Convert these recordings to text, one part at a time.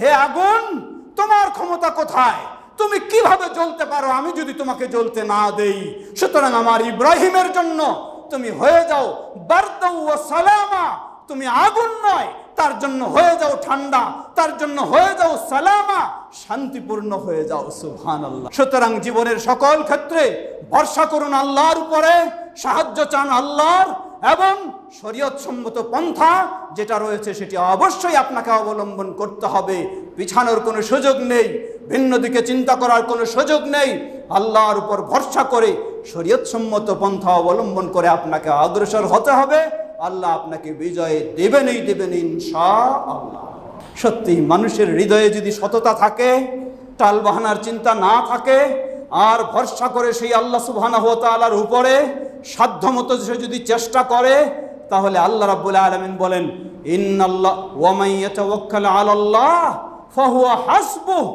হে আগুন, তোমার ক্ষমতা কোথায়? তুমি কিভাবে জ্বলতে পারো আমি যদি তোমাকে জ্বলতে না দেই? সুতরাং আমার ইব্রাহিমের জন্য তুমি হয়ে যাও বারদাউ ওয়া সালামা। তুমি আগুন নয়, তার জন্য হয়ে যাও ঠান্ডা, তার জন্য হয়ে যাও সালামা, শান্তিপূর্ণ হয়ে যাও। সুবহানাল্লাহ। সুতরাং জীবনের সকল ক্ষেত্রে ভরসা করুন আল্লাহর উপরে, সাহায্য চান আল্লাহর, এবং শরীয়ত সম্মত পন্থা যেটা রয়েছে সেটি অবশ্যই আপনাকে অবলম্বন করতে হবে। পিছানোর কোনো সুযোগ নেই, ভিন্ন দিকে চিন্তা করার কোনো সুযোগ নেই। আল্লাহর উপর ভরসা করে শরীয়ত সম্মত পন্থা অবলম্বন করে আপনাকে অগ্রসর হতে হবে। আল্লাহ আপনাকে বিজয় দেবেনই দেবেন ইনশাআল্লাহ। সত্যি মানুষের হৃদয়ে যদি সততা থাকে, টালবাহানার চিন্তা না থাকে, আর ভরসা করে সেই আল্লাহ সুবহানাহু ওয়া তাআলার উপরে সাধ্যমতো সে যদি চেষ্টা করে, তাহলে আল্লাহ রাব্বুল আলামিন বলেন ইন্নাল্লাহ ওয়া মান ইয়াতাওয়াক্কাল আলাল্লাহ ফাহুয়া হাসবুহু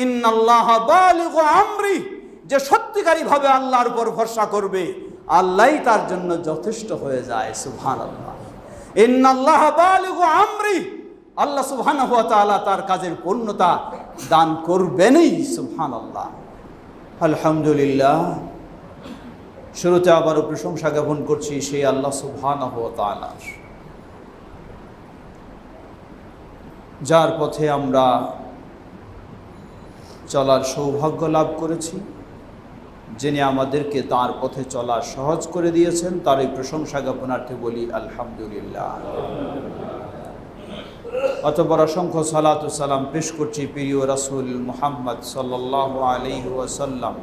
ইন্নাল্লাহা বালিগু আমরি। যে সত্যিকারী ভাবে আল্লাহর উপর ভরসা করবে, আল্লাহই তার জন্য যথেষ্ট হয়ে যায়। সুবহানাল্লাহ। ইন্নাল্লাহা বালিগু আমরি। আল্লাহ সুবহানাহু ওয়া তাআলা তার কাজের পূর্ণতা দান করবেনই। সুবহানাল্লাহ। আলহামদুলিল্লাহ। শুরুতে আবারও প্রশংসা জ্ঞাপন করছি সেই আল্লাহ সুবহানাহু ওয়া তাআলার, যার পথে আমরা চলার সৌভাগ্য লাভ করেছি, যিনি আমাদেরকে তার পথে চলা সহজ করে দিয়েছেন। তার এই প্রশংসা জ্ঞাপনার্থে বলি আলহামদুলিল্লাহ। অতঃপর অসংখ্য সালাত ও সালাম পেশ করছি প্রিয় রাসূল মুহাম্মদ সাল্লাল্লাহু আলাইহি ওয়াসাল্লাম,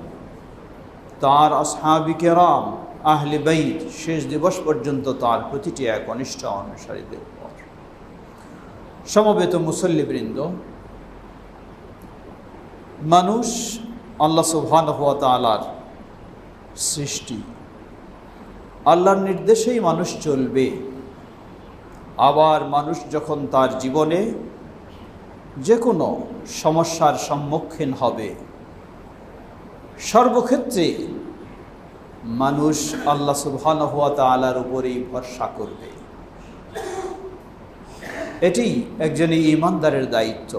তার আসহাবি কেরাম, আহলে বাইত, শেষ দিবস পর্যন্ত তার প্রতিটি একনিষ্ঠ অনুসারীদের উপর। সমবেত মুসল্লিবৃন্দ, মানুষ আল্লাহ সুবহানাহু ওয়া তাআলার সৃষ্টি। আল্লাহর নির্দেশেই মানুষ চলবে। আবার মানুষ যখন তার জীবনে যে কোনো সমস্যার সম্মুখীন হবে, সর্বক্ষেত্রে মানুষ আল্লাহ সুবহানাহু ওয়া তাআলার উপরেই ভরসা করবে। এটি একজন ঈমানদারের দায়িত্ব।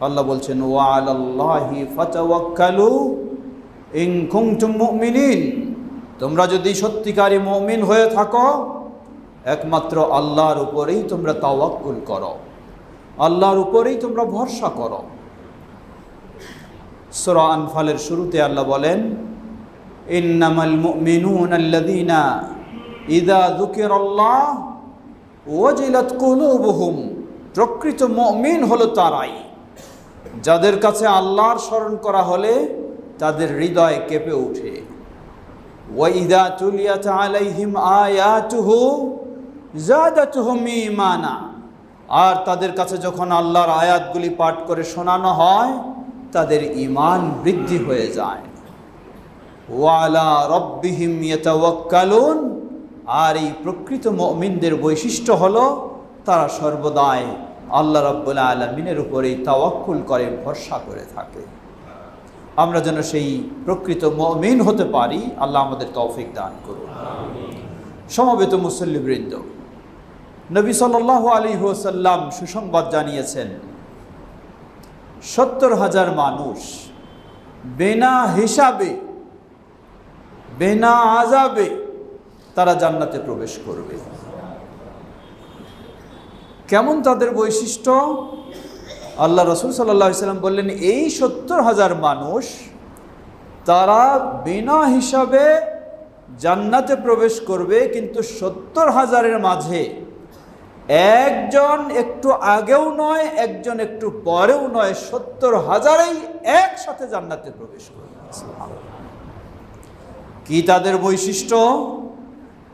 আল্লাহ বলছেন ওয়া আলাল্লাহি ফাতাওয়াক্কালু ইন কুনতুম মুমিনিন। তোমরা যদি সত্যিকারী মুমিন হয়ে থাকো, একমাত্র আল্লাহর উপরেই তোমরা তাওয়াক্কুল করো, আল্লাহর উপরেই তোমরা ভরসা করো। সূরা আনফালের শুরুতে আল্লাহ বলেন ইন্নামাল মুমিনুনা আল্লাযীনা ইযা যুকিরাল্লাহ ওয়াজিলাত কুলুবুহুম। প্রকৃত মুমিন হলো তারাই যাদের কাছে আল্লাহর স্মরণ করা হলে তাদের হৃদয় কেঁপে ওঠে। ওয়া ইযা তুলিয়াত আলাইহিম আয়াতুহু যাদাতুহুম ঈমানা। আর তাদের কাছে যখন আল্লাহর আয়াতগুলি পাঠ করে শোনানো হয়, তাদের ঈমান বৃদ্ধি হয়ে যায়। ওয়া আলা রাব্বিহিম ইয়াতাওয়াক্কালুন। আর এই প্রকৃত মুমিনদের বৈশিষ্ট্য হলো তারা সর্বদাই আল্লাহ রাব্বুল আলামিনের উপরেই তাওয়াক্কুল করে, ভরসা করে থাকে। আমরা যেন সেই প্রকৃত মুমিন হতে পারি, আল্লাহ আমাদের তৌফিক দান করুন। সমবেত মুসল্লিবৃন্দ, নবী সাল্লাল্লাহু আলাইহি ওয়াসাল্লাম সুসংবাদ জানিয়েছেন ৭০,০০০ মানুষ বিনা হিসাবে, বিনা আযাবে তারা জান্নাতে প্রবেশ করবে। কেমন তাদের বৈশিষ্ট্য? আল্লাহ রাসূল সাল্লাল্লাহু আলাইহি ওয়াসাল্লাম বললেন এই ৭০,০০০ মানুষ তারা বিনা হিসাবে জান্নাতে প্রবেশ করবে, কিন্তু ৭০,০০০-এর মাঝে একজন একটু আগেও নয়, একজন একটু পরেও নয়, ৭০,০০০-ই একসাথে জান্নাতে প্রবেশ করবে। কি তাদের বৈশিষ্ট্য?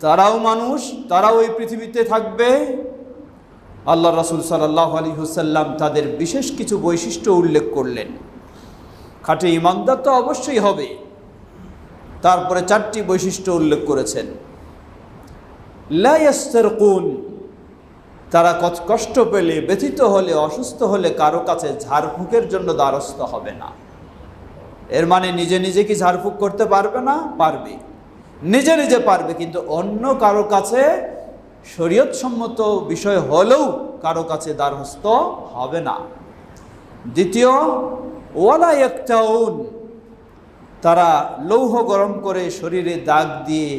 তারাও মানুষ, তারাও এই পৃথিবীতে থাকবে। আল্লাহ রাসূল সাল্লাল্লাহু আলাইহি ওয়াসাল্লাম তাদের বিশেষ কিছু বৈশিষ্ট্য উল্লেখ করলেন। খাঁটি ঈমানদার তো অবশ্যই হবে। তারপরে 4টি বৈশিষ্ট্য উল্লেখ করেছেন। লা ইয়াস্তারকুন। তারা কষ্ট পেলে, ব্যথিত হলে, অসুস্থ হলে কারো কাছে ঝাড়ফুঁকের জন্য দ্বারস্থ হবে না। এর মানে নিজে নিজে কি ঝাড়ফুঁক করতে পারবে না? পারবে, নিজে নিজে পারবে, কিন্তু অন্য কারো কাছে শরীয়তসম্মত বিষয় হলেও কারো কাছে দ্বারস্থ হবে না। দ্বিতীয়, ওয়ালা ইয়াকতাউন, তারা লৌহ গরম করে শরীরে দাগ দিয়ে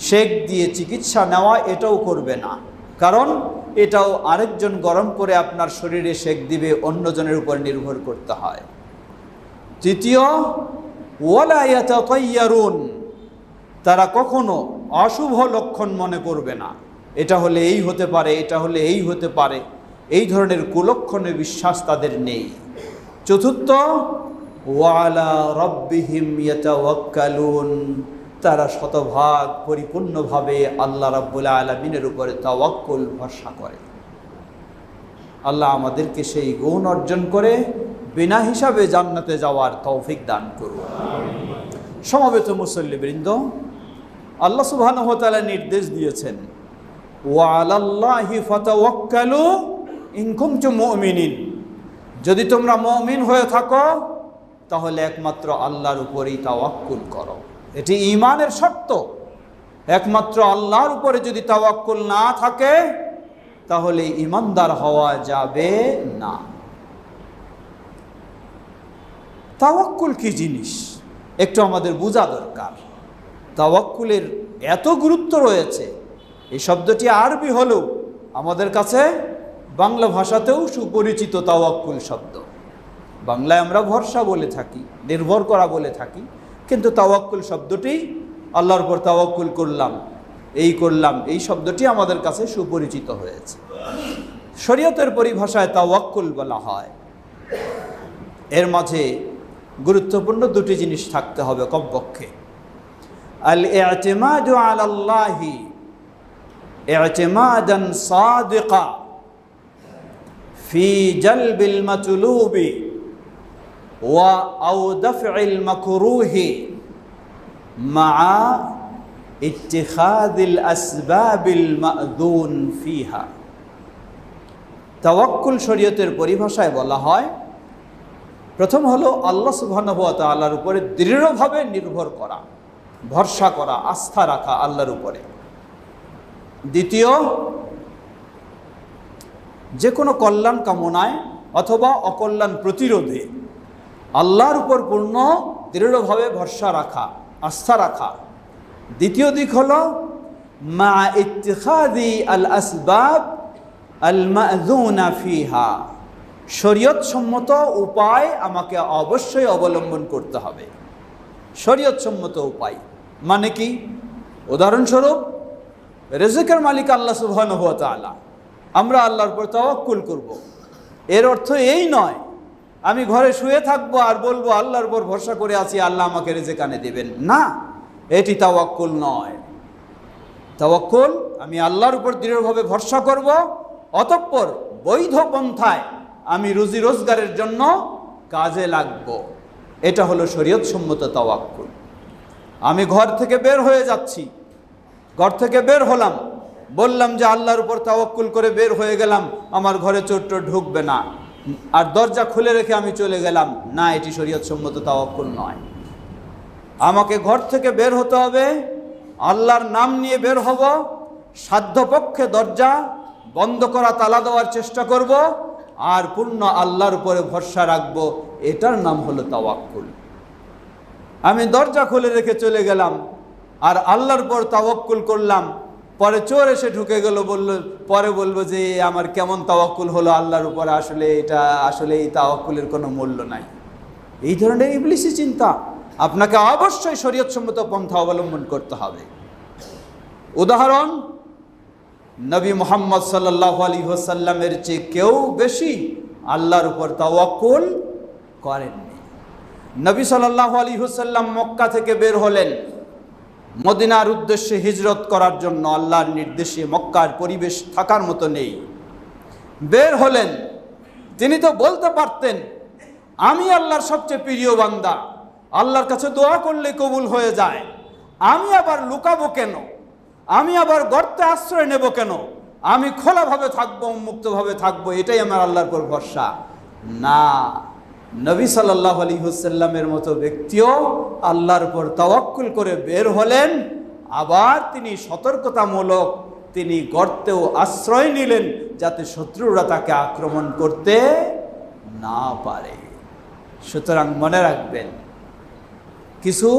সেক দিয়ে চিকিৎসা নেওয়া এটাও করবে না, কারণ এটাও আরেকজন গরম করে আপনার শরীরে সেক দিবে, অন্যজনের উপর নির্ভর করতে হয়। তৃতীয়, ওয়ালা ইয়াতাতায়্যারুন, তারা কখনো অশুভ লক্ষণ মনে করবে না, এটা হলে এই হতে পারে, এটা হলে এই হতে পারে, এই ধরনের কুলক্ষণে বিশ্বাস তাদের নেই। চতুর্থ, ওয়ালা রাব্বিহিম ইয়াতাওয়াক্কালুন, তারা শতভাগ পরিপূর্ণভাবে আল্লাহ রাব্বুল আলামিনের উপরে তাওয়াক্কুল ভরসা করে। আল্লাহ আমাদেরকে সেই গুণ অর্জন করে বিনা হিসাবে জান্নাতে যাওয়ার তৌফিক দান করুন। সমবেত মুসল্লিবৃন্দ, আল্লাহ সুবহানাহু ওয়া তাআলা নির্দেশ দিয়েছেন, ওয়া আলাল্লাহি ফাতাওয়াক্কালু ইন কুনতুম মুমিনিন, যদি তোমরা মুমিন হয়ে থাকো তাহলে একমাত্র আল্লাহর উপরেই তাওয়াক্কুল করো। এটি ঈমানের শর্ত। একমাত্র আল্লাহর উপরে যদি তাওয়াক্কুল না থাকে তাহলে ঈমানদার হওয়া যাবে না। তাওয়াক্কুল কি জিনিস একটু আমাদের বোঝা দরকার। তাওয়াক্কুলের এত গুরুত্ব রয়েছে, এই শব্দটি আরবি হলেও আমাদের কাছে বাংলা ভাষাতেও সুপরিচিত তাওয়াক্কুল শব্দ। বাংলায় আমরা ভরসা বলে থাকি, নির্ভর করা বলে থাকি, কিন্তু তাওয়াক্কুল শব্দটি আল্লাহর উপর তাওয়াক্কুল করলাম, এই শব্দটি আমাদের কাছে সুপরিচিত হয়েছে। শরীয়তের পরিভাষায় তাওয়াক্কুল বলা হয়। এর মাঝে গুরুত্বপূর্ণ দুটি জিনিস থাকতে হবে কমপক্ষে। আল ইতিমাদু আলাল্লাহি ইতিমাদান সাদিকা ফি জালবিল মাতলুবি ওয়া আও দাফইল মাকরুহি মা ইত্তিখাযিল আসবাবিল মা'যুন ফিহা। তাওয়াক্কুল শরীয়তের পরিভাষায় বলা হয়, প্রথম হলো আল্লাহ সুবহানাহু ওয়া তাআলার উপরে দৃঢ়ভাবে নির্ভর করা, ভরসা করা, আস্থা রাখা আল্লাহর উপরে। দ্বিতীয়, যে কোনো কল্যাণ কামনায় অথবা অকল্যাণ প্রতিরোধে আল্লাহর উপর পূর্ণ দৃঢ়ভাবে ভরসা রাখা, আস্থা রাখা। দ্বিতীয় দিক হলো মা ইত্তিখাযি আল আসবাব আল মা'যুনা ফিহা, শরীয়ত সম্মত উপায় আমাকে অবশ্যই অবলম্বন করতে হবে। শরীয়ত সম্মত উপায় মানে কি? উদাহরণস্বরূপ, রিজিকের মালিক আল্লাহ সুবহানাহু ওয়া তাআলা, আমরা আল্লাহর উপর তাওয়াক্কুল করব। এর অর্থ এই নয় আমি ঘরে শুয়ে থাকবো আর বলবো আল্লাহর উপর ভরসা করে আছি, আল্লাহ আমাকে রিজিক এনে দেবেন। না, এটি তাওয়াক্কুল নয়। তাওয়াক্কুল আমি আল্লাহর উপর দৃঢ়ভাবে ভরসা করব, অতঃপর বৈধ পন্থায় আমি রুজি রোজগারের জন্য কাজে লাগব। এটা হলো শরীয়ত সম্মত তাওয়াক্কুল। আমি ঘর থেকে বের হয়ে যাচ্ছি, ঘর থেকে বের হলাম, বললাম যে আল্লাহর উপর তাওয়াক্কুল করে বের হয়ে গেলাম, আমার ঘরে চোর টোর ঢুকবে না, আর দরজা খুলে রেখে আমি চলে গেলাম, না, এটি শরীয়ত সম্মত তাওয়াক্কুল নয়। আমাকে ঘর থেকে বের হতে হবে, আল্লাহর নাম নিয়ে বের হব, সাধ্যপক্ষে দরজা বন্ধ করা, তালা দেওয়ার চেষ্টা করব, আর পূর্ণ আল্লাহর উপরে ভরসা রাখবো। এটার নাম হলো তাওয়াক্কুল। আমি দরজা খুলে রেখে চলে গেলাম আর আল্লাহর উপর তাওয়াক্কুল করলাম, পরে চোর এসে ঢুকে গেল, পরে বলবো যে আমার কেমন তাওয়াক্কুল হলো আল্লাহর উপর, আসলে এই তাওয়াক্কুলের কোনো মূল্য নাই। এই ধরনের ইবলিসি চিন্তা। আপনাকে অবশ্যই শরীয়তসম্মত পন্থা অবলম্বন করতে হবে। উদাহরণ, নবী মুহাম্মদ সাল্লাল্লাহু আলাইহি ওয়াসাল্লামের চেয়ে কেউ বেশি আল্লাহর উপর তাওয়াক্কুল করেননি। নবী সাল্লাল্লাহু আলাইহি ওয়াসাল্লাম মক্কা থেকে বের হলেন মদিনার উদ্দেশ্যে হিজরত করার জন্য। আল্লাহর নির্দেশে মক্কার পরিবেশ থাকার মতো নেই। বের হলেন, তিনি তো বলতে পারতেন আমি আল্লাহর সবচেয়ে প্রিয় বান্দা, আল্লাহর কাছে দোয়া করলে কবুল হয়ে যায়, আমি আবার লুকাবো কেন, আমি আবার গর্তে আশ্রয় নেব কেন, আমি খোলাভাবে থাকবো, মুক্তভাবে থাকবো, এটাই আমার আল্লাহর উপর ভরসা। না, নবী সাল্লাল্লাহু আলাইহি ওয়াসাল্লামের মতো ব্যক্তিও আল্লাহর উপর তাওয়াক্কুল করে বের হলেন, আবার তিনি সতর্কতামূলক তিনি গর্তেও আশ্রয় নিলেন যাতে শত্রুরা তাকে আক্রমণ করতে না পারে। সুতরাং মনে রাখবেন, কিছু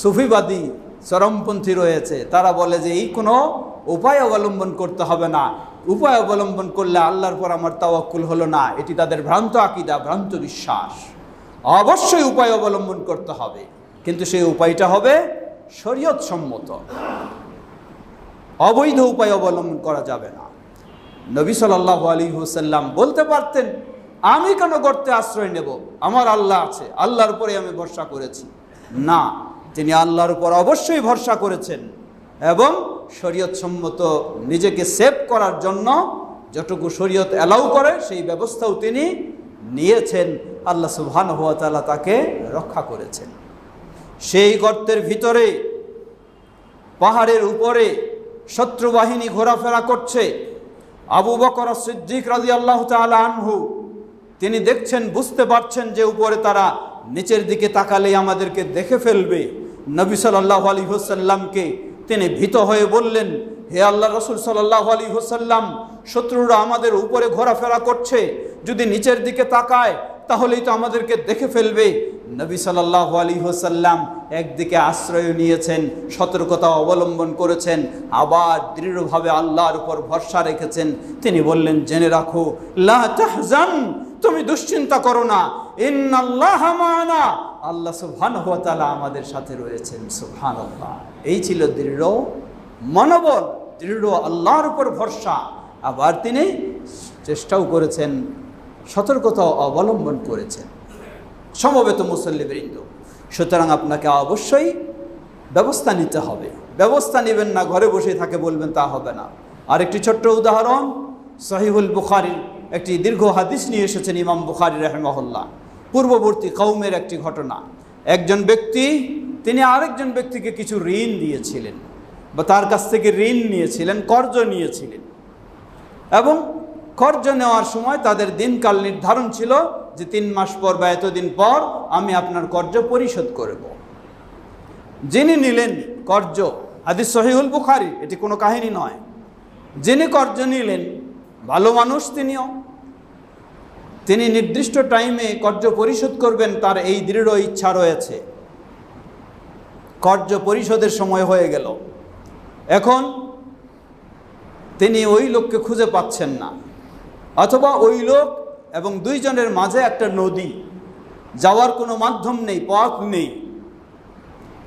সুফিবাদী চরমপন্থী রয়েছে, তারা বলে যে এই কোনো উপায় অবলম্বন করতে হবে না, উপায় অবলম্বন করলে আল্লাহর পর আমার তাওয়াক্কুল হলো না। এটি তাদের ভ্রান্ত আকীদা, ভ্রান্ত বিশ্বাস। অবশ্যই উপায় অবলম্বন করতে হবে, কিন্তু সেই উপায়টা হবে শরীয়ত সম্মত। অবৈধ উপায় অবলম্বন করা যাবে না। নবী সাল্লাল্লাহু আলাইহি ওয়াসাল্লাম বলতে পারতেন, আমি কেন গর্তে আশ্রয় নেব, আমার আল্লাহ আছে, আল্লাহর উপরে আমি ভরসা করেছি। না, তিনি আল্লাহর উপর অবশ্যই ভরসা করেছেন এবং শরীয়ত সম্মত নিজেকে সেভ করার জন্য যতটুকু শরীয়ত অ্যালাউ করে সেই ব্যবস্থাও তিনি নিয়েছেন। আল্লাহ সুবহানাহু ওয়া তাআলা তাকে রক্ষা করেছেন। সেই গর্তের ভিতরে পাহাড়ের উপরে শত্রু বাহিনী ঘোরাফেরা করছে। আবু বকর সিদ্দিক রাদিয়াল্লাহু তাআলা আনহু তিনি দেখছেন, বুঝতে পারছেন যে উপরে তারা নিচের দিকে তাকালেই আমাদেরকে দেখে ফেলবে। নবী সাল্লাল্লাহু আলাইহি ওয়াসাল্লামকে তিনি ভীত হয়ে বললেন, হে আল্লাহ রাসূল সাল্লাল্লাহু আলাইহি ওয়াসাল্লাম, শত্রুরা আমাদের উপরে ঘোরাফেরা করছে, যদি নিচের দিকে তাকায় তাহলেই তো আমাদেরকে দেখে ফেলবে। নবী সাল্লাল্লাহু আলাইহি ওয়াসাল্লাম একদিকে আশ্রয় নিয়েছেন, সতর্কতা অবলম্বন করেছেন, আবার দৃঢ়ভাবে আল্লাহর উপর ভরসা রেখেছেন। তিনি বললেন, জেনে রাখো, লা তাহজান, তুমি দুশ্চিন্তা করো না, ইন্নাল্লাহা মা'ানা, আল্লাহ সুবহানাহু ওয়া তাআলা আমাদের সাথে রয়েছেন। সুবহানাল্লাহ। এই ছিল দৃঢ় মনোবল, দৃঢ় আল্লাহর উপর ভরসা। আবার তিনি চেষ্টাও করেছেন, সতর্কতা অবলম্বন করেছেন। সমবেত মুসল্লিবৃন্দ, সুতরাং আপনাকে অবশ্যই ব্যবস্থা নিতে হবে। ব্যবস্থা নেবেন না, ঘরে বসে থাকে বলবেন, তা হবে না। আরেকটি ছোট্ট উদাহরণ, সহিহুল বুখারীর একটি দীর্ঘ হাদিস নিয়ে এসেছেন ইমাম বুখারী রাহিমাহুল্লাহ। পূর্ববর্তী কওমের একটি ঘটনা। একজন ব্যক্তি তিনি আরেকজন ব্যক্তিকে কিছু ঋণ দিয়েছিলেন বা তার কাছ থেকে ঋণ নিয়েছিলেন, কর্জ নিয়েছিলেন, এবং কর্জ নেওয়ার সময় তাদের দিনকাল নির্ধারণ ছিল যে 3 মাস পর বা এতদিন পর আমি আপনার কর্জ পরিশোধ করব। যিনি নিলেন কর্জ, হাদিস সহিহুল বুখারী, এটি কোনো কাহিনী নয়, যিনি কর্জ নিলেন ভালো মানুষ, তিনি নির্দিষ্ট টাইমে কর্জ পরিশোধ করবেন, তার এই দৃঢ় ইচ্ছা রয়েছে। কর্জ পরিশোধের সময় হয়ে গেল, এখন তিনি ওই লোককে খুঁজে পাচ্ছেন না, অথবা ওই লোক এবং দুইজনের মাঝে একটা নদী, যাওয়ার কোনো মাধ্যম নেই, পথ নেই,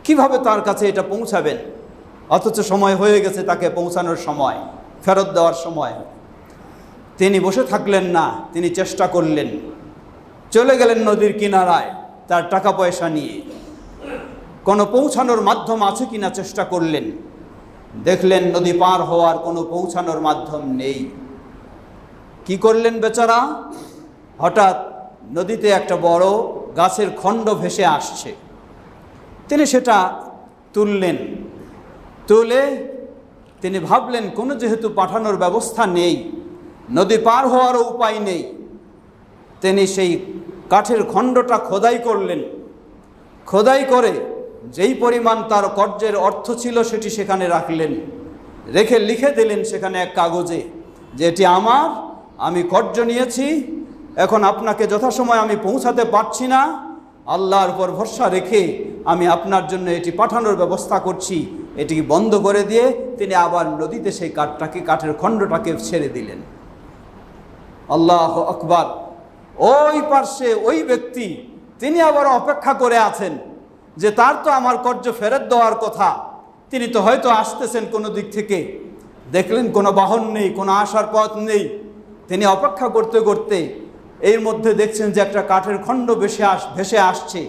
কিভাবে তার কাছে এটা পৌঁছাবেন? অথচ সময় হয়ে গেছে, তাকে পৌঁছানোর সময়, ফেরত দেওয়ার সময়। তিনি বসে থাকলেন না, তিনি চেষ্টা করলেন, চলে গেলেন নদীর কিনারায় তার টাকা পয়সা নিয়ে, কোনো পৌঁছানোর মাধ্যম আছে কিনা চেষ্টা করলেন। দেখলেন নদী পার হওয়ার কোনো পৌঁছানোর মাধ্যম নেই। কি করলেন বেচারা? হঠাৎ নদীতে একটা বড় গাছের খণ্ড ভেসে আসছে, তিনি সেটা তুললেন। তুলে তিনি ভাবলেন, কোনো যেহেতু পাঠানোর ব্যবস্থা নেই, নদী পার হওয়ারও উপায় নেই, তিনি সেই কাঠের খণ্ডটা খোদাই করলেন। খোদাই করে যেই পরিমাণ তার কর্জের অর্থ ছিল সেটি সেখানে রাখলেন, রেখে লিখে দিলেন সেখানে এক কাগজে যে এটি আমার, আমি কর্জ নিয়েছি, এখন আপনাকে যথাসময় আমি পৌঁছাতে পারছি না, আল্লাহর উপর ভরসা রেখে আমি আপনার জন্য এটি পাঠানোর ব্যবস্থা করছি। এটি বন্ধ করে দিয়ে তিনি আবার নদীতে সেই কাঠের খণ্ডটাকে ছেড়ে দিলেন। আল্লাহু আকবার। ওই পার্শ্বে ওই ব্যক্তি তিনি আবার অপেক্ষা করে আছেন যে তার তো আমার কর্জ ফেরত দেওয়ার কথা, তিনি তো হয়তো আসতেছেন কোনো দিক থেকে। দেখলেন কোনো বাহন নেই, কোনো আসার পথ নেই। তিনি অপেক্ষা করতে করতে এর মধ্যে দেখছেন যে একটা কাঠের খণ্ড ভেসে আসছে।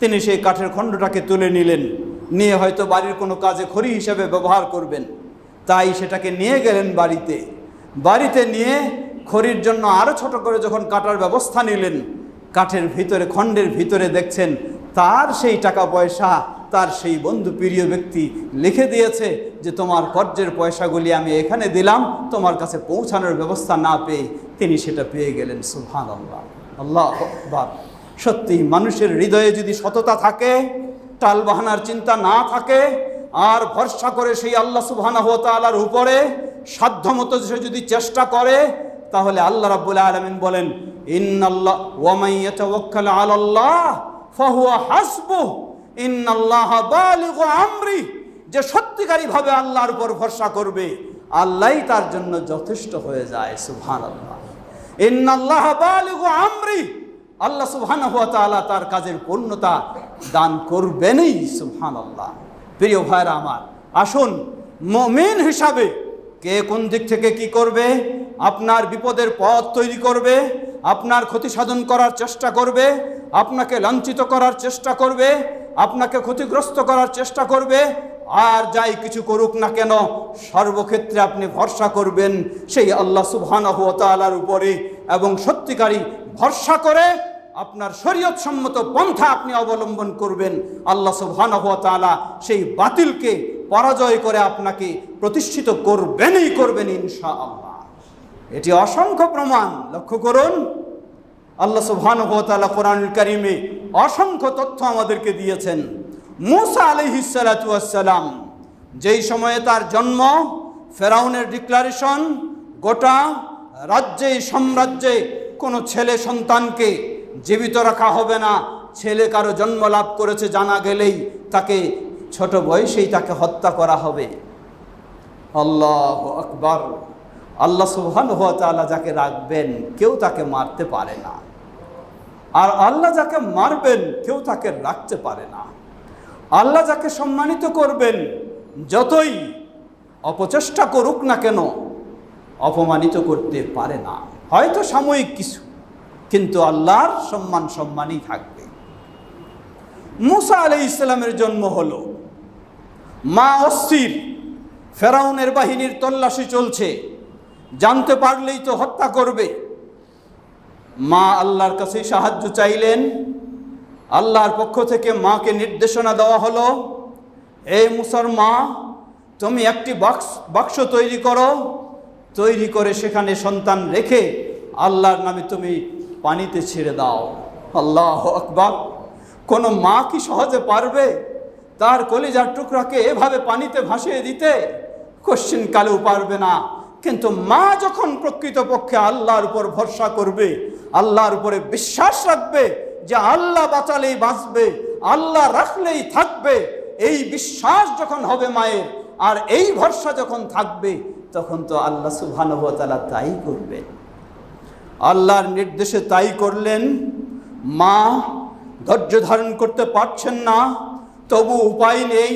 তিনি সেই কাঠের খণ্ডটাকে তুলে নিলেন, নিয়ে হয়তো বাড়ির কোনো কাজে খড়ি হিসেবে ব্যবহার করবেন, তাই সেটাকে নিয়ে গেলেন বাড়িতে। বাড়িতে নিয়ে খড়ির জন্য আরও ছোট করে যখন কাটার ব্যবস্থা নিলেন, কাঠের ভিতরে, খণ্ডের ভিতরে দেখছেন তার সেই টাকা পয়সা, তার সেই বন্ধু প্রিয় ব্যক্তি লিখে দিয়েছে যে তোমার কর্জের পয়সাগুলি আমি এখানে দিলাম, তোমার কাছে পৌঁছানোর ব্যবস্থা না পেয়ে তিনি সেটা পেয়ে গেলেন। সুবহানাল্লাহ, আল্লাহু আকবার। সত্যি মানুষের হৃদয়ে যদি সততা থাকে, টালবাহানার চিন্তা না থাকে, আর ভরসা করে সেই আল্লাহ সুবহানাহু ওয়া তাআলার উপরে সাধ্যমতো সে যদি চেষ্টা করে, তাহলে আল্লাহ রাব্বুল আলামিন বলেন ইন্নাল্লাহ ওয়া মান ইয়াতাওয়াক্কাল আলাল্লাহ ফাহুয়া হাসবুহ ইন্নাল্লাহা বালিগু আমরি, যে সত্যিকারী ভাবে আল্লাহর উপর ভরসা করবে আল্লাহই তার জন্য যথেষ্ট হয়ে যায়। সুবহানাল্লাহ, ইন্নাল্লাহা বালিগু আমরি, আল্লাহ সুবহানাহু ওয়া তাআলা তার কাজের পূর্ণতা দান করবেনই। সুবহানাল্লাহ। প্রিয় ভাইরা আমার, আসুন মুমিন হিসাবে কে কোন দিক থেকে কি করবে, আপনার বিপদের পথ তৈরি করবে, আপনার ক্ষতি সাধন করার চেষ্টা করবে, আপনাকে লাঞ্ছিত করার চেষ্টা করবে, আপনাকে ক্ষতিগ্রস্ত করার চেষ্টা করবে, আর যাই কিছু করুক না কেন সর্বক্ষেত্রে আপনি ভরসা করবেন সেই আল্লাহ সুবহানাহু ওয়া তাআলার উপরে, এবং সত্যিকারী ভরসা করে আপনার শরীয়ত সম্মত পন্থা আপনি অবলম্বন করবেন। আল্লাহ সুবহানাহু ওয়া তাআলা সেই বাতিলকে পরাজয় করে আপনাকে প্রতিষ্ঠিত করবেনই করবেন ইনশাআল্লাহ। এটি অসংখ্য প্রমাণ। লক্ষ্য করুন, আল্লাহ সুবহানাহু ওয়া তাআলা কোরআনুল কারীমে অসংখ্য তথ্য আমাদেরকে দিয়েছেন। মূসা আলাইহিস সালাতু ওয়াস সালাম যেই সময়ে তার জন্ম, ফেরাউনের ডিক্লারেশন, গোটা রাজ্যে সাম্রাজ্যে কোনো ছেলে সন্তানকে জীবিত রাখা হবে না, ছেলে কারো জন্ম লাভ করেছে জানা গেলেই তাকে ছোট বয়সেই তাকে হত্যা করা হবে। আল্লাহু আকবার। আল্লাহ সুবহানাহু ওয়া তাআলা যাকে রাখবেন কেউ তাকে মারতে পারে না, আর আল্লাহ যাকে মারবেন কেউ তাকে রাখতে পারে না। আল্লাহ যাকে সম্মানিত করবেন যতই অপচেষ্টা করুক না কেন অপমানিত করতে পারে না। হয়তো সাময়িক কিছু, কিন্তু আল্লাহর সম্মানই থাকবে। মূসা আলাইহিস সালামের জন্ম হলো, মা অস্থির, ফেরাউনের বাহিনীর তল্লাশি চলছে, জানতে পারলেই তো হত্যা করবে। মা আল্লাহর কাছে সাহায্য চাইলেন। আল্লাহর পক্ষ থেকে মাকে নির্দেশনা দেওয়া হলো, এই মূসার মা, তুমি একটি বাক্স তৈরি করো, তৈরি করে সেখানে সন্তান রেখে আল্লাহর নামে তুমি পানিতে ছেড়ে দাও। আল্লাহু আকবার। কোনো মা কি সহজে পারবে তার কলিজার টুকরাকে এভাবে পানিতে ভাসিয়ে দিতে? কোশ্চিন কালেও পারবে না। কিন্তু মা যখন প্রকৃতপক্ষে আল্লাহর উপর ভরসা করবে, আল্লাহর উপরে বিশ্বাস রাখবে যে আল্লাহ বাঁচালেই বাঁচবে, আল্লাহ রাখলেই থাকবে, এই বিশ্বাস যখন হবে মায়ের, আর এই ভরসা যখন থাকবে, তখন তো আল্লাহ সুবহানাহু ওয়া তাআলা তাই করবেন। আল্লাহর নির্দেশে তাই করলেন। মা ধৈর্য ধারণ করতে পারছেন না, তবু উপায় নেই।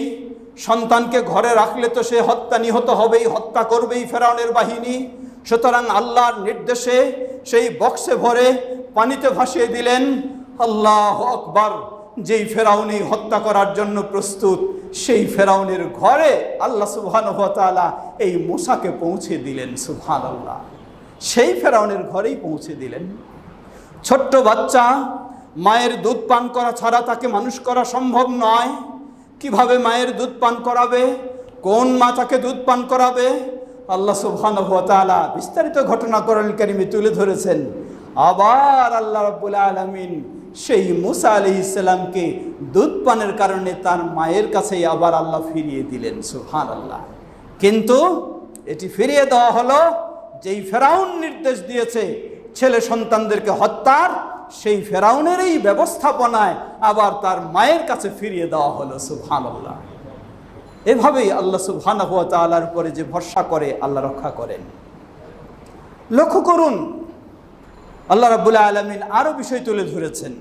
সন্তানকে ঘরে রাখলে তো সে নিহত হবেই, হত্যা করবেই ফেরাউনের বাহিনী। সুতরাং আল্লাহর নির্দেশে সেই বক্সে ভরে পানিতে ভাসিয়ে দিলেন। আল্লাহু আকবার। যেই ফেরাউনি হত্যা করার জন্য প্রস্তুত, সেই ফেরাউনের ঘরে আল্লাহ সুবহানাহু ওয়া তাআলা এই মূসাকে পৌঁছে দিলেন। সুবহানাল্লাহ। সেই ফেরাউনের ঘরেই পৌঁছে দিলেন। ছোট্ট বাচ্চা, মায়ের দুধ পান করা ছাড়া তাকে মানুষ করা সম্ভব নয়। কিভাবে মায়ের দুধ পান করাবে? কোন মা তাকে দুধ পান করাবে? আল্লাহ সুবহানাহু ওয়া তাআলা বিস্তারিত ঘটনা কোরআনুল কারীমে তুলে ধরেছেন। আবার আল্লাহ রাব্বুল আলামিন সেই মূসা আলাইহিস সালামকে দুধ পানের কারণে তার মায়ের কাছেই আবার আল্লাহ ফিরিয়ে দিলেন। সুবহানাল্লাহ। কিন্তু এটি ফিরিয়ে দেওয়া হলো যেই ফেরাউন নির্দেশ দিয়েছে ছেলে সন্তানদেরকে হত্যার, সেই ফেরাউনেরই ব্যবস্থাপনায় আবার তার মায়ের কাছে ফিরিয়ে দেওয়া হলো। সুবহানাল্লাহ। এভাবেই আল্লাহ সুবহানাহু ওয়া তাআলার উপরে যে ভরসা করে আল্লাহ রক্ষা করেন। লক্ষ্য করুন, আল্লাহ রাব্বুল আলামিন আরো বিষয় তুলে ধরেছেন।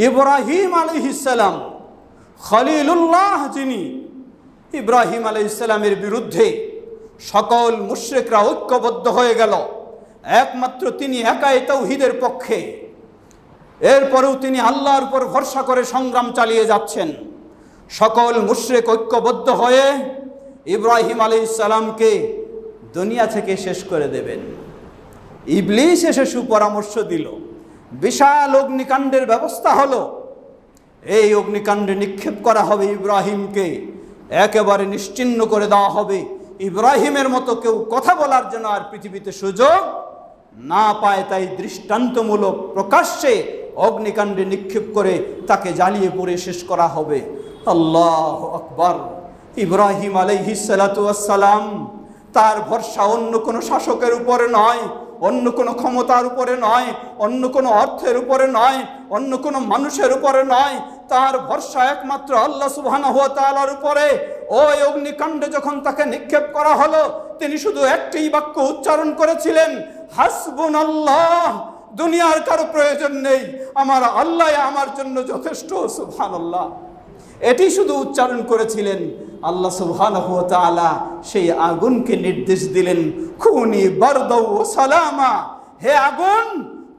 ইব্রাহিম আলাইহিস সালাম, খলিলুল্লাহ, যিনি, ইব্রাহিম আলাইহিস সালামের বিরুদ্ধে সকল মুশরিকরা ঐক্যবদ্ধ হয়ে গেল, একমাত্র তিনি একাই তাওহীদের পক্ষে। এরপরেও তিনি আল্লাহর উপর ভরসা করে সংগ্রাম চালিয়ে যাচ্ছেন। সকল মুশরিক ঐক্যবদ্ধ হয়ে ইব্রাহিম আলাইহিস সালামকে দুনিয়া থেকে শেষ করে দেবেন। ইবলিস এসে সুপরামর্শ দিল, বিশাল অগ্নিকাণ্ডের ব্যবস্থা হলো। এই অগ্নিকাণ্ডে নিক্ষেপ করা হবে ইব্রাহিমকে, একেবারে নিশ্চিহ্ন করে দেওয়া হবে। ইব্রাহিমের মতো কেউ কথা বলার জন্য আর পৃথিবীতে সুযোগ না পায়। তাই দৃষ্টান্তমূলক প্রকাশ্যে অগ্নিকাণ্ডে নিক্ষেপ করে তাকে জ্বালিয়ে পুড়ে শেষ করা হবে। আল্লাহু আকবার। ইব্রাহিম আলাইহিস সালাতু ওয়াস সালাম, তার ভরসা অন্য কোনো শাসকের উপরে নয়, অন্য কোনো ক্ষমতার উপরে নয়, অন্য কোনো অর্থের উপরে নয়, অন্য কোনো মানুষের উপরে নয়, তার ভরসা একমাত্র আল্লাহ সুবহানাহু ওয়া তাআলার উপরে। ওই অগ্নিকাণ্ডে যখন তাকে নিক্ষেপ করা হলো, তিনি শুধু একটি বাক্য উচ্চারণ করেছিলেন, হাসবুনাল্লাহ, দুনিয়ার কারো প্রয়োজন নেই, আমার আল্লাহ আমার জন্য যথেষ্ট, সুবহানাল্লাহ। এটি শুধু উচ্চারণ করেছিলেন। আল্লাহ সুবহানাহু ওয়া তাআলা সেই আগুনকে নির্দেশ দিলেন, খুনি বারদাও ওয়া সালামা, হে আগুন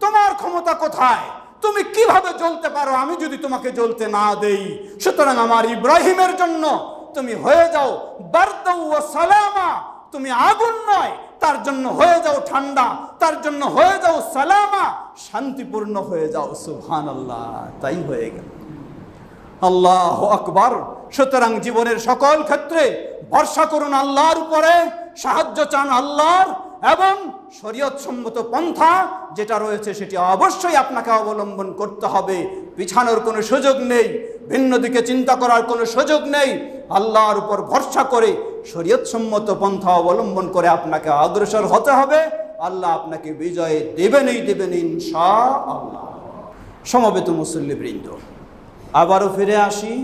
তোমার ক্ষমতা কোথায়, তুমি কিভাবে জ্বলতে পারো আমি যদি তোমাকে জ্বলতে না দেই। সুতরাং আমার ইব্রাহিমের জন্য তুমি হয়ে যাও বারদাও ওয়া সালামা, তুমি আগুন নয়, তার জন্য হয়ে যাও ঠান্ডা, তার জন্য হয়ে যাও সালামা, শান্তিপূর্ণ হয়ে যাও। সুবহানাল্লাহ, তাই হয়ে গেল। আল্লাহু আকবার। সুতরাং জীবনের সকল ক্ষেত্রে ভরসা করুন আল্লাহর উপরে, সাহায্য চান আল্লাহর, এবং শরীয়ত সম্মত পন্থা যেটা রয়েছে সেটি অবশ্যই আপনাকে অবলম্বন করতে হবে। পিছানোর কোনো সুযোগ নেই, ভিন্ন দিকে চিন্তা করার কোনো সুযোগ নেই। আল্লাহর উপর ভরসা করে শরীয়ত সম্মত পন্থা অবলম্বন করে আপনাকে অগ্রসর হতে হবে। আল্লাহ আপনাকে বিজয় দেবেনই দেবেন ইনশাআল্লাহ। সমবেত মুসল্লিবৃন্দ, আবারও ফিরে আসি।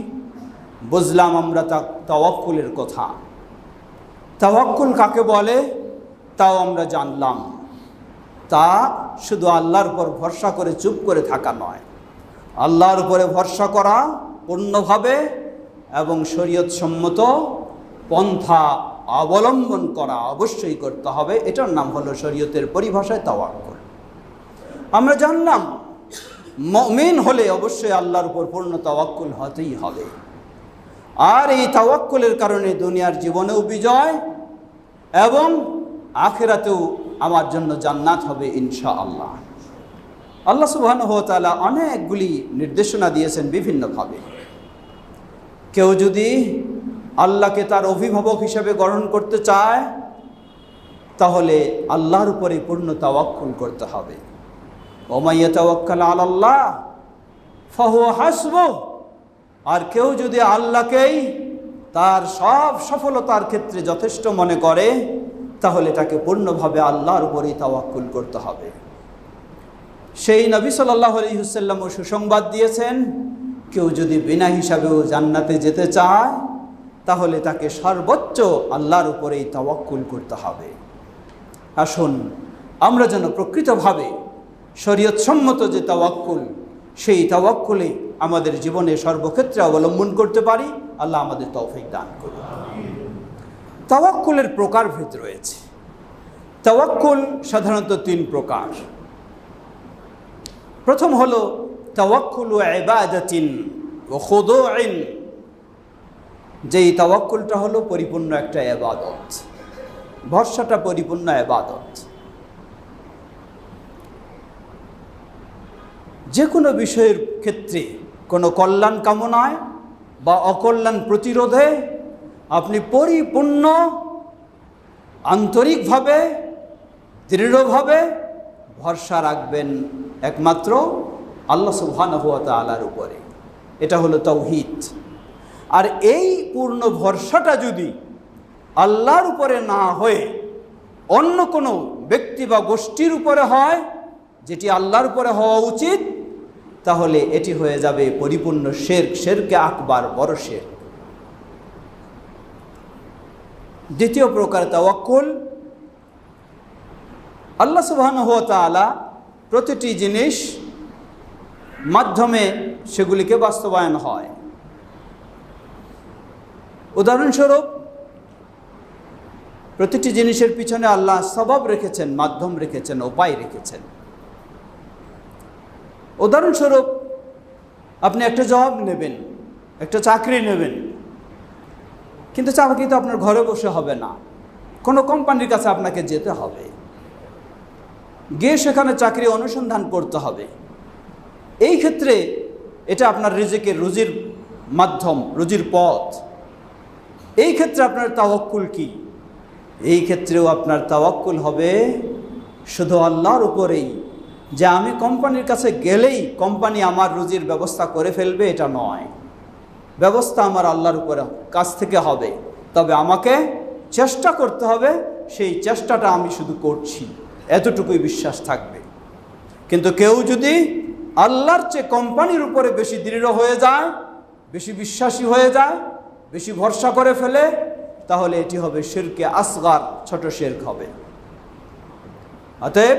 বুঝলাম আমরা তাওয়াক্কুলের কথা। তাওয়াক্কুল কাকে বলে তাও আমরা জানলাম। তা শুধু আল্লাহর উপর ভরসা করে চুপ করে থাকা নয়, আল্লাহর উপরে ভরসা করা পূর্ণভাবে এবং শরীয়ত সম্মত পন্থা অবলম্বন করা অবশ্যই করতে হবে। এটার নাম হলো শরীয়তের পরিভাষায় তাওয়াক্কুল। আমরা জানলাম মুমিন হলে অবশ্যই আল্লাহর উপর পূর্ণ তাওয়াক্কুল হতেই হবে। আর এই তাওয়াক্কুলের কারণে দুনিয়ার জীবনেও বিজয় এবং আখিরাতেও আমার জন্য জান্নাত হবে ইনশাআল্লাহ। আল্লাহ সুবহানাহু ওয়া তাআলা অনেকগুলি নির্দেশনা দিয়েছেন বিভিন্নভাবে। কেউ যদি আল্লাহকে তার অভিভাবক হিসেবে গ্রহণ করতে চায় তাহলে আল্লাহর উপরে পূর্ণ তাওয়াক্কুল করতে হবে। ওয়া ইয়াতাওয়াক্কাল আলাল্লাহ ফাহুয়া হাসবুহ। আর কেউ যদি আল্লাহকেই তার সব সফলতার ক্ষেত্রে যথেষ্ট মনে করে তাহলে তাকে পূর্ণভাবে আল্লাহর উপরেই তাওয়াক্কুল করতে হবে। সেই নবী সাল্লাল্লাহু আলাইহি ওয়াসাল্লাম সুসংবাদ দিয়েছেন, কেউ যদি বিনা হিসাবেও জান্নাতে যেতে চায় তাহলে তাকে সর্বোচ্চ আল্লাহর উপরেই তাওয়াক্কুল করতে হবে। আসুন আমরা যেন প্রকৃতভাবে শরীয়ত সম্মত যে তাওয়াক্কুল, সেই তাওয়াক্কুলে আমাদের জীবনে সর্বক্ষেত্রে অবলম্বন করতে পারি। আল্লাহ আমাদের তৌফিক দান করুন। তাওয়াক্কুলের প্রকারভেদ রয়েছে। তাওয়াক্কুল সাধারণত তিন প্রকার। প্রথম হলো তাওয়াক্কুলু ইবাদাতিন ওয়া খুদুইন, যেই তাওয়াক্কুলটা হলো পরিপূর্ণ একটা ইবাদত, ভরসাটা পরিপূর্ণ ইবাদত। যে কোনো বিষয়ের ক্ষেত্রে কোনো কল্যাণ কামনায় বা অকল্যাণ প্রতিরোধে আপনি পরিপূর্ণ আন্তরিকভাবে দৃঢ়ভাবে ভরসা রাখবেন একমাত্র আল্লাহ সুবহানাহু ওয়া তাআলার উপরে। এটা হলো তাওহীদ। আর এই পূর্ণ ভরসাটা যদি আল্লাহর উপরে না হয়ে অন্য কোনো ব্যক্তি বা গোষ্ঠীর উপরে হয়, যেটি আল্লাহর উপরে হওয়া উচিত, তাহলে এটি হয়ে যাবে পরিপূর্ণ শিরক, শিরকে আকবার, বড় শিরক। দ্বিতীয় প্রকার তাওয়াক্কুল, আল্লাহ সুবহানাহু ওয়া তাআলা প্রতিটি জিনিস মাধ্যমে সেগুলিকে বাস্তবায়ন হয়। উদাহরণস্বরূপ, প্রতিটি জিনিসের পিছনে আল্লাহ সবাব রেখেছেন, মাধ্যম রেখেছেন, উপায় রেখেছেন। উদাহরণস্বরূপ, আপনি একটা জব নেবেন, একটা চাকরি নেবেন, কিন্তু চাকরি তো আপনার ঘরে বসে হবে না, কোনো কোম্পানির কাছে আপনাকে যেতে হবে, গিয়ে সেখানে চাকরি অনুসন্ধান করতে হবে। এই ক্ষেত্রে এটা আপনার রিজিকের, রুজির মাধ্যম, রুজির পথ। এই ক্ষেত্রে আপনার তাওয়াক্কুল কি? এই ক্ষেত্রেও আপনার তাওয়াক্কুল হবে শুধু আল্লাহর উপরেই, যে আমি কোম্পানির কাছে গেলেই কোম্পানি আমার রুজির ব্যবস্থা করে ফেলবে, এটা নয়। ব্যবস্থা আমার আল্লাহর উপরে কাছ থেকে হবে, তবে আমাকে চেষ্টা করতে হবে, সেই চেষ্টাটা আমি শুধু করছি, এতটুকুই বিশ্বাস থাকবে। কিন্তু কেউ যদি আল্লাহর চেয়ে কোম্পানির উপরে বেশি দৃঢ় হয়ে যায়, বেশি বিশ্বাসী হয়ে যায়, বেশি ভরসা করে ফেলে, তাহলে এটি হবে শিরকে আসগার, ছোট শিরক হবে। অতএব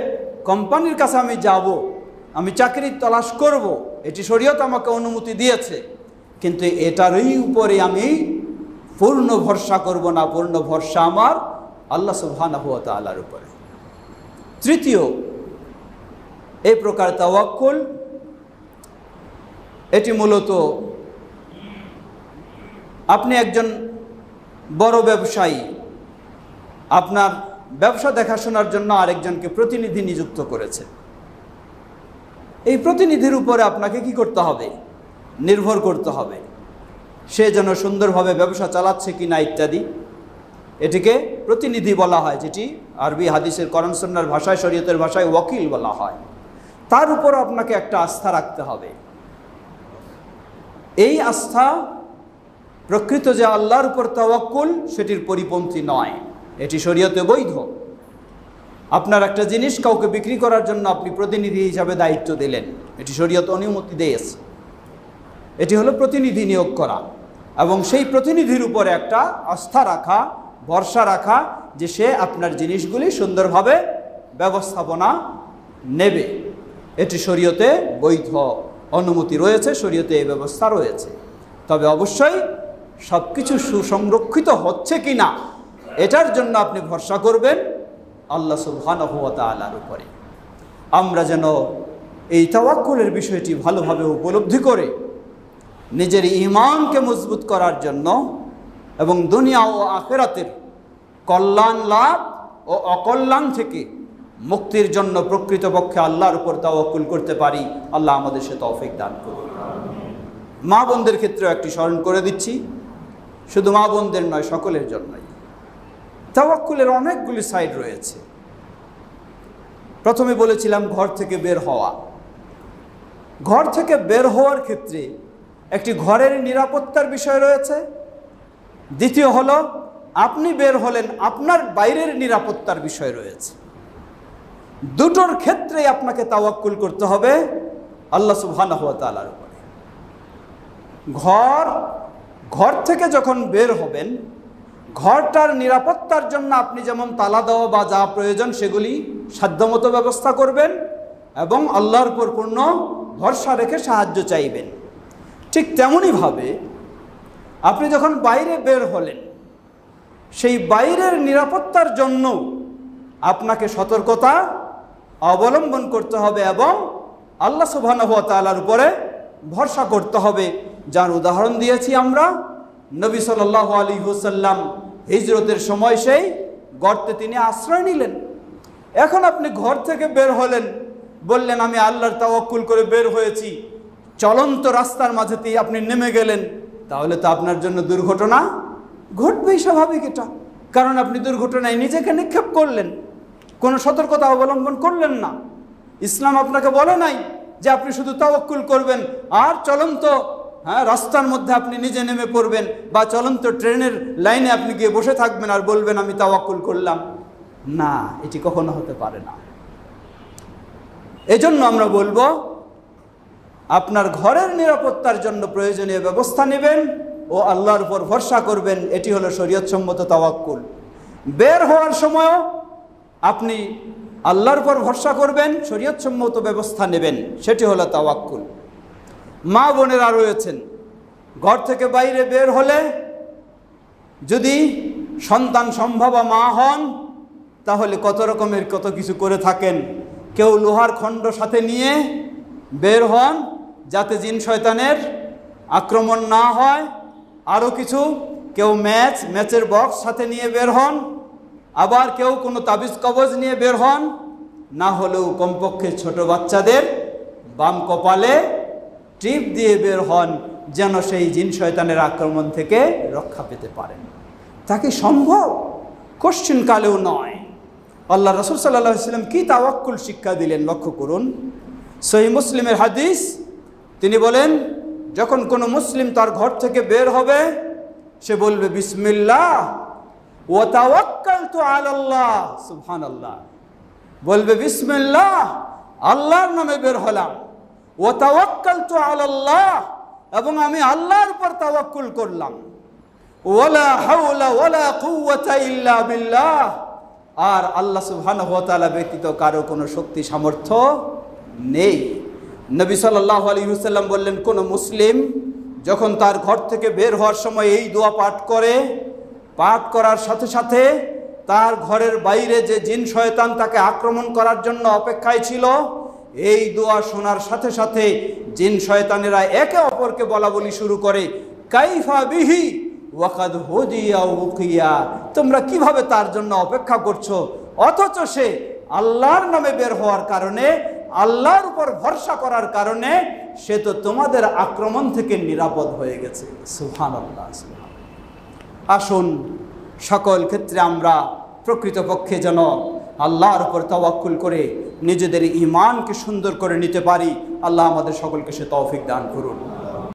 কোম্পানির কাছে আমি যাব, আমি চাকরির তলাশ করব, এটি শরীয়ত আমাকে অনুমতি দিয়েছে, কিন্তু এটারই উপরে আমি পূর্ণ ভরসা করব না। পূর্ণ ভরসা আমার আল্লাহ সুবহানাহু ওয়া তাআলার উপরে। তৃতীয়, এই প্রকার তাওয়াক্কুল, এটি মূলত আপনি একজন বড় ব্যবসায়ী, আপনার ব্যবসা দেখাশোনার জন্য আরেকজনকে প্রতিনিধি নিযুক্ত করেছে। এই প্রতিনিধির উপরে আপনাকে কি করতে হবে? নির্ভর করতে হবে, সে যেন সুন্দরভাবে ব্যবসা চালাচ্ছে কিনা ইত্যাদি। এটিকে প্রতিনিধি বলা হয়, যেটি আরবি হাদিসের কোরআন সুন্নাহর ভাষায়, শরীয়তের ভাষায় ওয়াকিল বলা হয়। তার উপর আপনাকে একটা আস্থা রাখতে হবে। এই আস্থা প্রকৃত যে আল্লাহর উপর তাওয়াক্কুল, সেটির পরিপন্থী নয়, এটি শরীয়তে বৈধ। আপনার একটা জিনিস কাউকে বিক্রি করার জন্য আপনি প্রতিনিধি হিসাবে দায়িত্ব দিলেন, এটি শরীয়ত অনুমতি দিয়েছে। এটি হলো প্রতিনিধি নিয়োগ করা, এবং সেই প্রতিনিধির উপরে একটা আস্থা রাখা, ভরসা রাখা যে সে আপনার জিনিসগুলি সুন্দরভাবে ব্যবস্থাপনা নেবে। এটি শরীয়তে বৈধ, অনুমতি রয়েছে, শরীয়তে এই ব্যবস্থা রয়েছে। তবে অবশ্যই সব কিছু সুসংরক্ষিত হচ্ছে কি না, এটার জন্য আপনি ভরসা করবেন আল্লাহ সুবহানাহু ওয়া তাআলার উপরে। আমরা যেন এই তাওয়াক্কুলের বিষয়টি ভালোভাবে উপলব্ধি করে নিজের ঈমানকে মজবুত করার জন্য এবং দুনিয়া ও আখিরাতের কল্যাণ লাভ ও অকল্যাণ থেকে মুক্তির জন্য প্রকৃতপক্ষে আল্লাহর উপর তাওয়াক্কুল করতে পারি। আল্লাহ আমাদের সে তৌফিক দান করুন। মা বোনদের ক্ষেত্রেও একটি স্মরণ করে দিচ্ছি, শুধু মা বোনদের নয়, সকলের জন্যই। তাওয়াক্কুলের অনেকগুলি সাইড রয়েছে। প্রথমে বলেছিলাম ঘর থেকে বের হওয়া। ঘর থেকে বের হওয়ার ক্ষেত্রে একটি ঘরের নিরাপত্তার বিষয় রয়েছে। দ্বিতীয় হলো আপনি বের হলেন, আপনার বাইরের নিরাপত্তার বিষয় রয়েছে। দুটোর ক্ষেত্রেই আপনাকে তাওয়াক্কুল করতে হবে আল্লাহ সুবহানাহু ওয়া তাআলার উপরে। ঘর থেকে যখন বের হবেন, ঘরটার নিরাপত্তার জন্য আপনি যেমন তালা দেওয়া বা যা প্রয়োজন সেগুলি সাধ্যমতো ব্যবস্থা করবেন এবং আল্লাহর উপর পূর্ণ ভরসা রেখে সাহায্য চাইবেন। ঠিক তেমনইভাবে আপনি যখন বাইরে বের হলেন, সেই বাইরের নিরাপত্তার জন্য আপনাকে সতর্কতা অবলম্বন করতে হবে এবং আল্লাহ সুবহানাহু ওয়া তাআলার উপরে ভরসা করতে হবে। যার উদাহরণ দিয়েছি আমরা, নবী সাল্লাল্লাহু আলাইহি ওয়াসাল্লাম হিজরতের সময় সেই গর্তে তিনি আশ্রয় নিলেন। এখন আপনি ঘর থেকে বের হলেন, বললেন আমি আল্লাহর তাওয়াক্কুল করে বের হয়েছি, চলন্ত রাস্তার মাঝেতেই আপনি নেমে গেলেন, তাহলে তো আপনার জন্য দুর্ঘটনা ঘটবেই, স্বাভাবিক এটা। কারণ আপনি দুর্ঘটনায় নিজেকে নিক্ষেপ করলেন, কোনো সতর্কতা অবলম্বন করলেন না। ইসলাম আপনাকে বলে নাই যে আপনি শুধু তাওয়াক্কুল করবেন আর চলন্ত রাস্তার মধ্যে আপনি নিজে নেমে পড়বেন, বা চলন্ত ট্রেনের লাইনে আপনি গিয়ে বসে থাকবেন আর বলবেন আমি তাওয়াক্কুল করলাম। না, এটি কখনো হতে পারে না। এজন্য আমরা বলবো আপনার ঘরের নিরাপত্তার জন্য প্রয়োজনীয় ব্যবস্থা নেবেন ও আল্লাহর উপর ভরসা করবেন। এটি হলো শরীয়তসম্মত তাওয়াক্কুল। বের হওয়ার সময়ও আপনি আল্লাহর উপর ভরসা করবেন, শরীয়তসম্মত ব্যবস্থা নেবেন, সেটি হলো তাওয়াক্কুল। মা বোনেরা রয়েছেন, ঘর থেকে বাইরে বের হলে যদি সন্তান সম্ভবা মা হন, তাহলে কত কিছু করে থাকেন। কেউ লোহার খণ্ড সাথে নিয়ে বের হন যাতে জিন শয়তানের আক্রমণ না হয়। আরও কিছু, কেউ ম্যাচের বক্স সাথে নিয়ে বের হন, আবার কেউ কোনো তাবিজ কবজ নিয়ে বের হন, না হলেও কমপক্ষে ছোট বাচ্চাদের বাম কপালে টিপ দিয়ে বের হন, যেন সেই জিন শয়তানের আক্রমণ থেকে রক্ষা পেতে পারেন। তাকে সম্ভব? কোশ্চিন কালেও নয়। আল্লাহ রাসূল সাল্লাল্লাহু আলাইহি ওয়াসাল্লাম কি তাওয়াক্কুল শিক্ষা দিলেন লক্ষ্য করুন। সহিহ মুসলিমের হাদিস, তিনি বলেন যখন কোনো মুসলিম তার ঘর থেকে বের হবে, সে বলবে বিসমিল্লাহ ওয়া তাওয়াক্কালতু আলাল্লাহ। সুবহানাল্লাহ। বলবে বিসমিল্লাহ, আল্লাহর নামে বের হলাম, ওয়া তাওয়াক্কালতু আলাল্লাহ, এবং আমি আল্লাহর উপর তাওয়াক্কুল করলাম, ওয়ালা হাওলা ওয়ালা কুওয়াতা ইল্লা বিল্লাহ, আর আল্লাহ সুবহানাহু ওয়া তাআলা ব্যতীত কারো কোনো শক্তি সামর্থ্য নেই। নবী সাল্লাল্লাহু আলাইহি ওয়াসাল্লাম বললেন, কোন মুসলিম যখন তার ঘর থেকে বের হওয়ার সময় এই দোয়া পাঠ করে, পাঠ করার সাথে সাথে তার ঘরের বাইরে যে জিন শয়তান তাকে আক্রমণ করার জন্য অপেক্ষায় ছিল, এই দোয়া শোনার সাথে সাথে জিন শয়তানেরা একে অপরকে বলা বলি শুরু করে, কাইফা বিহি ওয়াকাদ হুদিয়া উকিয়া, তোমরা কিভাবে তার জন্য অপেক্ষা করছো, অথচ সে আল্লাহর নামে বের হওয়ার কারণে, আল্লাহর উপর ভরসা করার কারণে সে তো তোমাদের আক্রমণ থেকে নিরাপদ হয়ে গেছে। সুবহানাল্লাহ। আসুন সকল ক্ষেত্রে আমরা প্রকৃতপক্ষে যেন আল্লাহর উপর তাওয়াক্কুল করে নিজেদের ঈমানকে সুন্দর করে নিতে পারি। আল্লাহ আমাদের সকলকে সে তৌফিক দান করুন।